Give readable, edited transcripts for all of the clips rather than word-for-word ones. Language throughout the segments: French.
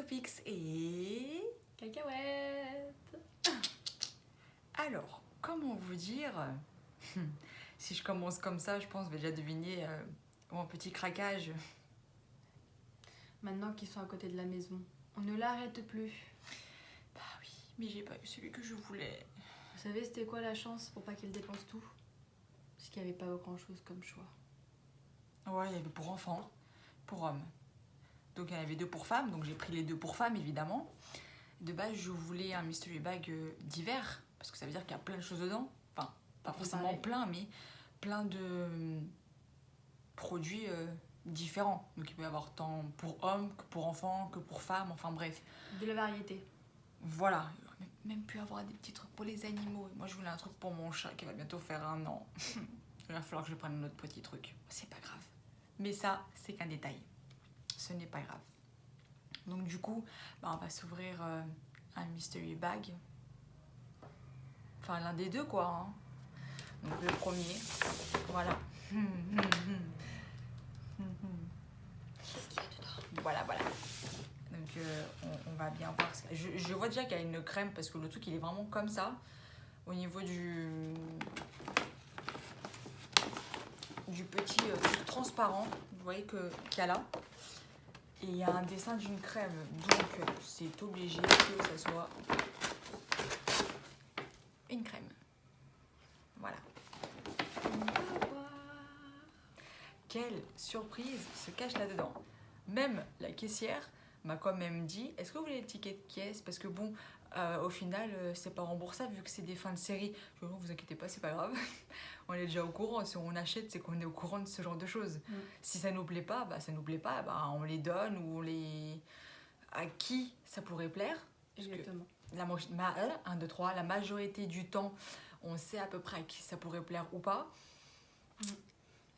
Topix et... Cacahuètes. Alors, comment vous dire si je commence comme ça, je pense que vous avez déjà deviné mon petit craquage. Maintenant qu'ils sont à côté de la maison, on ne l'arrête plus. Bah oui, mais j'ai pas eu celui que je voulais. Vous savez c'était quoi la chance pour pas qu'elle dépense tout? Parce qu'il n'y avait pas grand chose comme choix. Ouais, il y avait pour enfants, pour hommes. Donc il y en avait 2 pour femmes, donc j'ai pris les 2 pour femmes évidemment. De base, je voulais un mystery bag d'hiver, parce que ça veut dire qu'il y a plein de choses dedans. Enfin, pas forcément plein, mais plein de produits différents. Donc il peut y avoir tant pour hommes que pour enfants, que pour femmes, enfin bref. De la variété. Voilà, il aurait même pu avoir des petits trucs pour les animaux. Moi je voulais un truc pour mon chat qui va bientôt faire 1 an. Il va falloir que je prenne un autre petit truc. C'est pas grave. Mais ça, c'est qu'un détail. Ce n'est pas grave. Donc du coup, bah, on va s'ouvrir un mystery bag. Enfin l'un des 2 quoi. Hein. Donc le premier, voilà. Qu'est-ce qu'il y a dedans? Voilà, voilà. Donc on va bien voir. Je vois déjà qu'il y a une crème parce que le truc il est vraiment comme ça. Au niveau du petit truc transparent, vous voyez qu'il y a là. Et il y a un dessin d'une crème, donc c'est obligé que ça soit une crème. Voilà. Quelle surprise se cache là-dedans. Même la caissière m'a quand même dit, est-ce que vous voulez le ticket de caisse? Parce que bon, au final, c'est pas remboursable vu que c'est des fins de série. Je dis, non, vous inquiétez pas, c'est pas grave. On est déjà au courant. Si on achète, c'est qu'on est au courant de ce genre de choses. Si ça nous plaît pas, bah ça nous plaît pas. Bah, on les donne ou on les... À qui ça pourrait plaire? Exactement. La majorité du temps, on sait à peu près à qui ça pourrait plaire ou pas.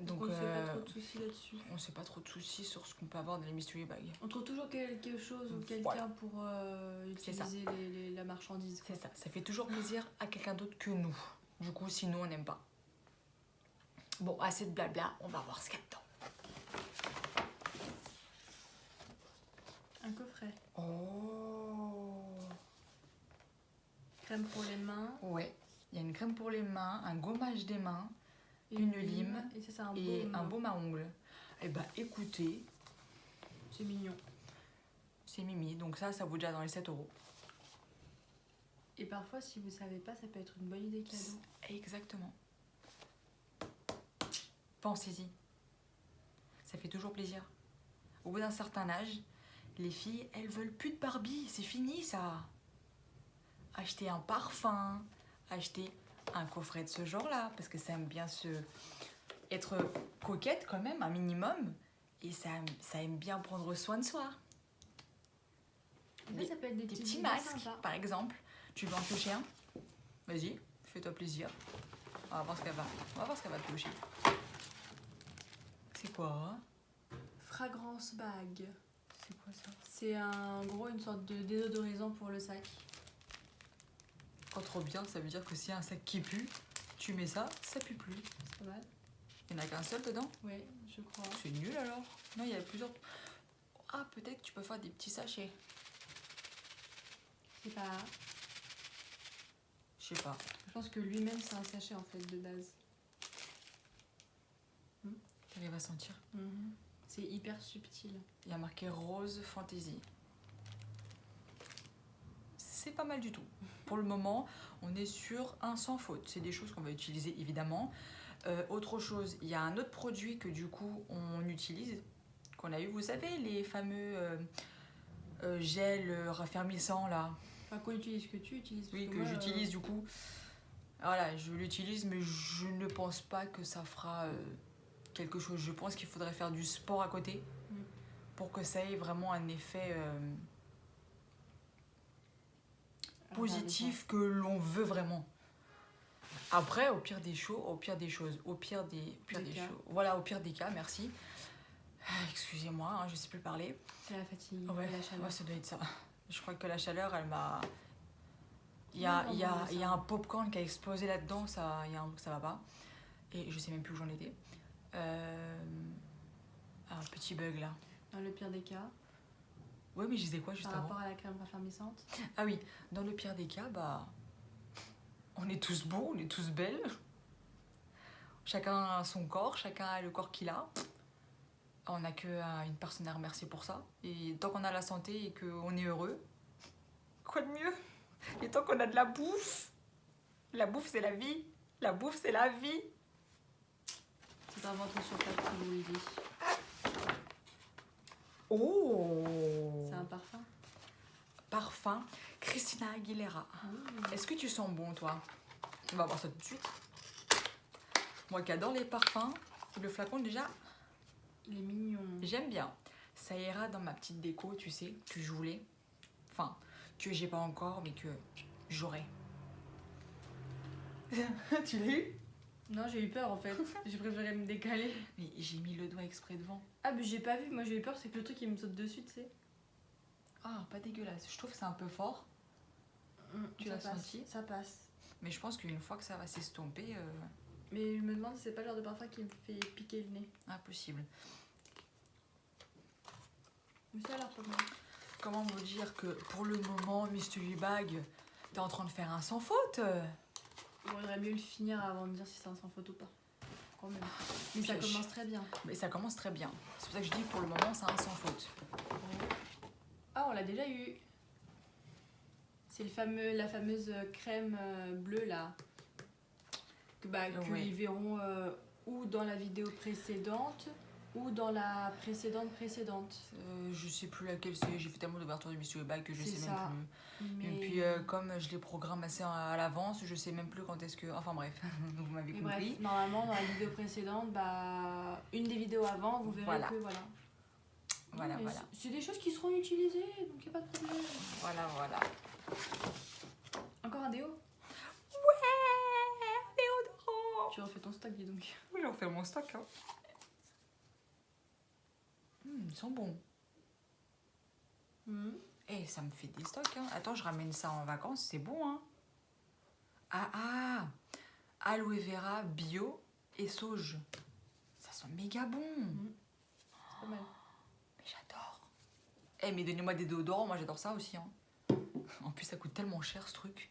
Donc on ne se fait pas trop de soucis là-dessus. On se fait pas trop de soucis sur ce qu'on peut avoir dans les mystery bags. On trouve toujours quelque chose ou quelqu'un pour utiliser la marchandise. C'est ça, ça fait toujours plaisir à quelqu'un d'autre que nous. Du coup, sinon on n'aime pas. Bon, assez de blabla, on va voir ce qu'il y a dedans. Un coffret. Oh! Crème pour les mains. Ouais, il y a une crème pour les mains, un gommage des mains, une lime et ça, un baume à ongles. Eh bah écoutez, c'est mignon. c'est mimi, donc ça vaut déjà dans les 7 €. Et parfois, si vous savez pas, ça peut être une bonne idée cadeau. Exactement. Pensez-y. Ça fait toujours plaisir. Au bout d'un certain âge, les filles, elles veulent plus de Barbie. C'est fini, ça. Acheter un parfum, acheter un coffret de ce genre-là, parce que ça aime bien être coquette quand même, un minimum. Et ça aime bien prendre soin de soi. Ça peut être des petits masques, par exemple. Tu veux en toucher un? Vas-y, fais-toi plaisir. On va voir ce qu'elle va te toucher. C'est quoi? Fragrance bag. C'est quoi ça? C'est en gros une sorte de désodorisant pour le sac. Oh, trop bien, ça veut dire que s'il y a un sac qui pue, tu mets ça, ça pue plus. C'est pas mal. Il n'y en a qu'un seul dedans? Oui, je crois. C'est nul alors. Non, il y a plusieurs. Ah, peut-être que tu peux faire des petits sachets. C'est pas... Je sais pas. Je pense que lui-même c'est un sachet en fait de base. T'arrives à sentir? C'est hyper subtil. Il y a marqué Rose Fantasy. C'est pas mal du tout. Pour le moment, on est sur un sans faute. C'est des choses qu'on va utiliser évidemment. Autre chose, il y a un autre produit que du coup on utilise, qu'on a eu, vous savez, les fameux gels raffermissants là. Enfin, qu'on utilise, que tu utilises. Oui, que j'utilise du coup. Voilà, je l'utilise, mais je ne pense pas que ça fera quelque chose. Je pense qu'il faudrait faire du sport à côté pour que ça ait vraiment un effet positif que l'on veut vraiment. Après, au pire des cas, merci. Excusez-moi, hein, je sais plus parler. C'est la fatigue, la chaleur. Ouais, ça doit être ça. Je crois que la chaleur, elle m'a... Il y a un popcorn qui a explosé là-dedans, ça va pas. Et je sais même plus où j'en étais. Un petit bug là. Dans le pire des cas. Ouais, mais je disais quoi juste par avant? rapport à la crème raffermissante. Ah oui, dans le pire des cas, bah, on est tous beaux, on est tous belles. Chacun a son corps, chacun a le corps qu'il a. On n'a que une personne à remercier pour ça. Et tant qu'on a la santé et qu'on est heureux, quoi de mieux? Et tant qu'on a de la bouffe c'est la vie. La bouffe c'est la vie. C'est un ventre sur pattes qui vous le dit. Oh! C'est un parfum. Parfum Christina Aguilera. Est-ce que tu sens bon, toi? On va voir ça tout de suite. Moi qui adore les parfums, le flacon déjà, Il est mignon. j'aime bien. Ça ira dans ma petite déco, tu sais, que je voulais. Enfin, que j'ai pas encore, mais que j'aurai. Tu l'as eu? Non, j'ai eu peur en fait. J'ai préféré me décaler. Mais j'ai mis le doigt exprès devant. Ah, mais j'ai pas vu. Moi, j'ai eu peur, c'est que le truc il me saute dessus, tu sais. Ah, pas dégueulasse. Je trouve que c'est un peu fort, Tu Ça l'as passe, senti? Ça passe. mais je pense qu'une fois que ça va s'estomper, Mais je me demande si c'est pas le genre de parfum qui me fait piquer le nez. impossible. Mais ça a l'air pas mal. Comment vous dire que pour le moment, Mystery Bag, t'es en train de faire un sans faute? Il vaudrait mieux le finir avant de dire si c'est un sans faute ou pas. Quand même. Mais ça Piège. commence très bien. Mais ça commence très bien. C'est pour ça que je dis que pour le moment, c'est un sans faute. Ah, on l'a déjà eu. C'est la fameuse crème bleue là. Que Ouais. ils verront ou dans la vidéo précédente ou dans la précédente. Je sais plus laquelle c'est. J'ai fait tellement d'ouverture de Mystery Bag que je C'est sais ça. même plus. Mais... Et puis, comme je les programme assez à l'avance, je sais même plus quand est-ce que. Enfin bref, vous m'avez Mais compris. bref, normalement dans la vidéo précédente, une des vidéos avant, vous verrez Voilà. que voilà. Voilà, Mais voilà. C'est des choses qui seront utilisées, donc il n'y a pas de problème. Voilà, voilà. Encore un déo? Ouais, déodorant. Tu refais ton stock, dis donc. Oui, j'en fais mon stock. Hein. Ils sont bons. Eh, ça me fait des stocks. Hein. Attends, je ramène ça en vacances, c'est bon. Hein. Ah, aloe vera bio et sauge. Ça sent méga bon. C'est pas mal. Mais j'adore. Eh, mais donnez-moi des déodorants, moi j'adore ça aussi. Hein. En plus, ça coûte tellement cher ce truc.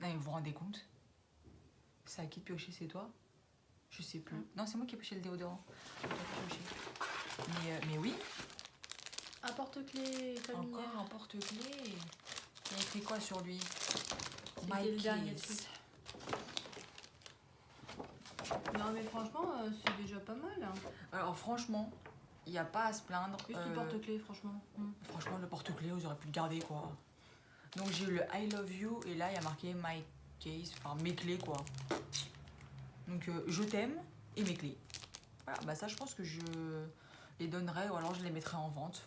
Non, mais vous vous rendez compte? C'est à qui de piocher, c'est toi? Je sais plus. Non, c'est moi qui ai pioché le déodorant. C'est toi qui as pioché. Mais oui, Un porte-clés familial. encore un porte-clés. Il y a écrit quoi sur lui? C'était le dernier truc. Non mais franchement, c'est déjà pas mal. Hein. Alors franchement, il n'y a pas à se plaindre. Juste le porte-clés, franchement. Franchement, le porte-clés, vous auriez pu le garder, quoi. Donc j'ai eu le I love you, et là, il y a marqué my case, enfin mes clés, quoi. Donc je t'aime, et mes clés. Voilà, bah ça, je pense que je les donnerais, ou alors je les mettrais en vente.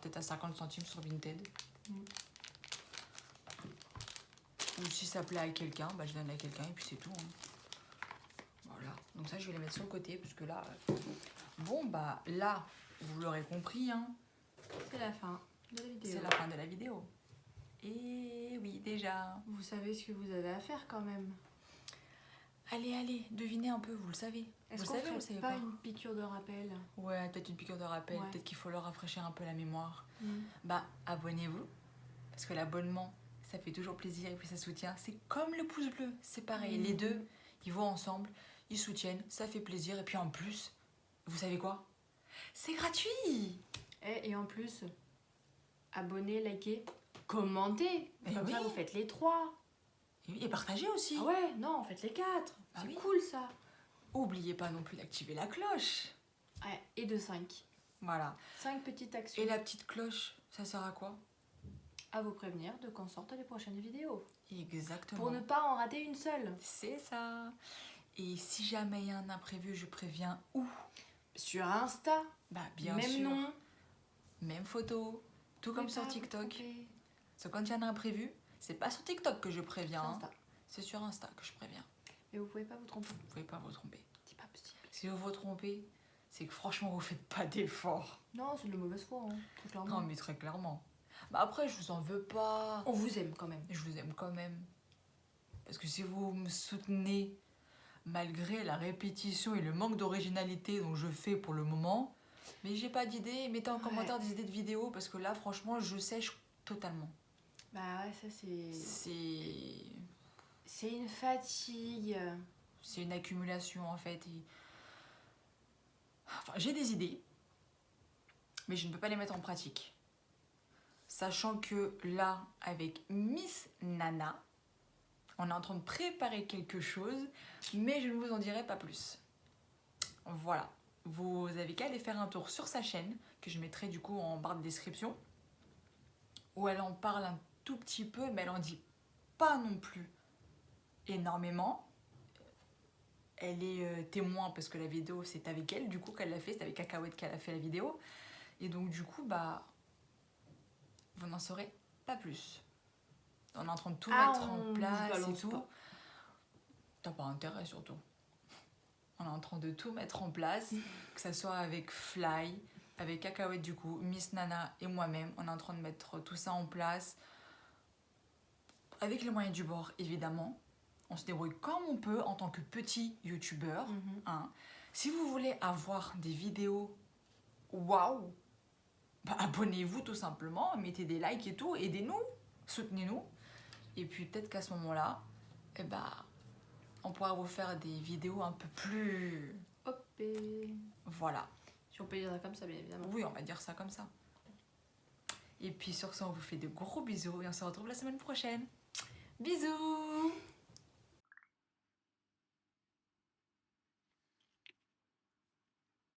Peut-être à 50 centimes sur Vinted. Ou si ça plaît à quelqu'un, bah je donne à quelqu'un, et puis c'est tout. Hein. Voilà, donc ça, je vais les mettre sur le côté, parce que là... Bon, bah là, vous l'aurez compris, hein. C'est la fin de la vidéo. C'est la fin de la vidéo. Et oui, déjà. Vous savez ce que vous avez à faire quand même. Allez, devinez un peu, vous le savez. Est-ce Vous qu'on le savez ou vous ferait savez pas pas? une piqûre de rappel? Ouais, peut-être une piqûre de rappel, Ouais. peut-être qu'il faut leur rafraîchir un peu la mémoire. Bah, abonnez-vous, parce que l'abonnement, ça fait toujours plaisir et puis ça soutient. C'est comme le pouce bleu, c'est pareil. Les deux, ils vont ensemble, ils soutiennent, ça fait plaisir. Et puis en plus, vous savez quoi? C'est gratuit! Et en plus, abonnez, likez, commentez. Eh Comme ça, oui. vous faites les 3. Et partagez aussi. Ah ouais, non, faites les 4. Ah C'est oui. cool ça. Oubliez pas non plus d'activer la cloche. Ouais, et de 5. Voilà. 5 petites actions Et la petite cloche, ça sert à quoi? à vous prévenir de quand sortent les prochaines vidéos. Exactement. Pour ne pas en rater une seule. C'est ça. Et si jamais il y a un imprévu, je préviens où? Sur Insta, Bah bien même sûr. nom. Même photo. Tout comme sur TikTok. Parce que quand il y a un imprévu, c'est pas sur TikTok que je préviens. Sur Hein. Insta. C'est sur Insta que je préviens. Mais vous pouvez pas vous tromper. Vous pouvez pas vous tromper. C'est pas possible. Si vous vous trompez, c'est que franchement vous faites pas d'efforts. Non, c'est de la mauvaise foi, hein, très clairement. Non mais très clairement. Bah après je vous en veux pas. On vous aime quand même. Je vous aime quand même. Parce que si vous me soutenez, malgré la répétition et le manque d'originalité dont je fais pour le moment, Mais j'ai pas d'idées, mettez en Ouais. commentaire des idées de vidéos parce que là, franchement, je sèche totalement. Bah ouais, ça C'est c'est une fatigue. c'est une accumulation en fait. Enfin, j'ai des idées, mais je ne peux pas les mettre en pratique. Sachant que là, avec Miss Nana, on est en train de préparer quelque chose, mais je ne vous en dirai pas plus. Voilà. Vous avez qu'à aller faire un tour sur sa chaîne, que je mettrai du coup en barre de description, où elle en parle un tout petit peu, mais elle en dit pas non plus énormément. Elle est témoin parce que la vidéo c'est avec elle, du coup qu'elle l'a fait, c'est avec Cacahuète qu'elle a fait la vidéo. Et donc du coup, bah, vous n'en saurez pas plus. On est en train de tout mettre en place et tout. T'as pas intérêt surtout. On est en train de tout mettre en place, que ça soit avec Fly, avec Cacahuète du coup, Miss Nana et moi-même. On est en train de mettre tout ça en place. Avec les moyens du bord, évidemment. On se débrouille comme on peut en tant que petit youtubeur. Hein. Si vous voulez avoir des vidéos waouh, bah, abonnez-vous tout simplement, mettez des likes et tout, aidez-nous, soutenez-nous. Et puis peut-être qu'à ce moment-là, eh bah, on pourra vous faire des vidéos un peu plus... Hop et... Voilà. Si on peut dire ça comme ça, bien évidemment. Oui, on va dire ça comme ça. Et puis sur ça, on vous fait de gros bisous et on se retrouve la semaine prochaine. Bisous!